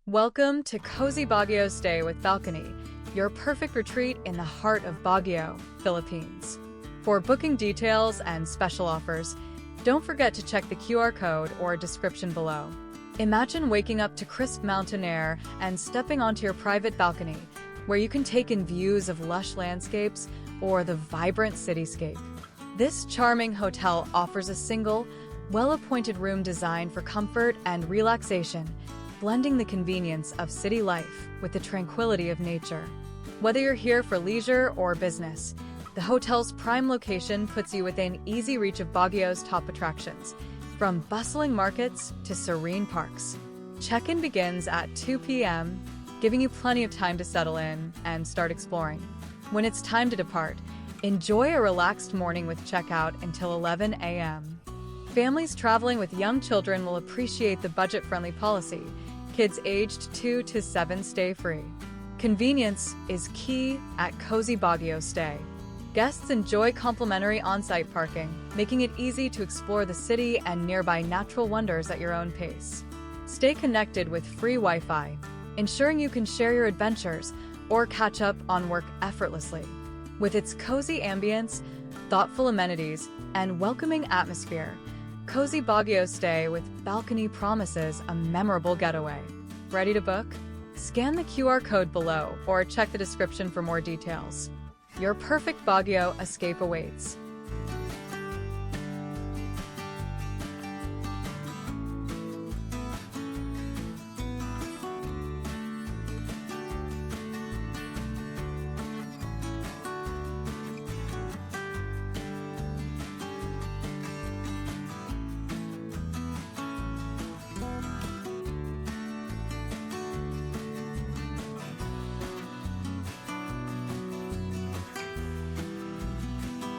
Welcome to Cozy Baguio Stay with Balcony, your perfect retreat in the heart of Baguio, Philippines. For booking details and special offers, don't forget to check the QR code or description below. Imagine waking up to crisp mountain air and stepping onto your private balcony, where you can take in views of lush landscapes or the vibrant cityscape. This charming hotel offers a single, well-appointed room designed for comfort and relaxation, blending the convenience of city life with the tranquility of nature. Whether you're here for leisure or business, the hotel's prime location puts you within easy reach of Baguio's top attractions, from bustling markets to serene parks. Check-in begins at 2 p.m., giving you plenty of time to settle in and start exploring. When it's time to depart, enjoy a relaxed morning with checkout until 11 a.m. Families traveling with young children will appreciate the budget-friendly policy. Kids aged 2 to 7 stay free. Convenience is key at Cozy Baguio Stay. Guests enjoy complimentary on-site parking, making it easy to explore the city and nearby natural wonders at your own pace. Stay connected with free Wi-Fi, ensuring you can share your adventures or catch up on work effortlessly. With its cozy ambience, thoughtful amenities, and welcoming atmosphere, Cozy Baguio Stay with Balcony promises a memorable getaway. Ready to book? Scan the QR code below or check the description for more details. Your perfect Baguio escape awaits.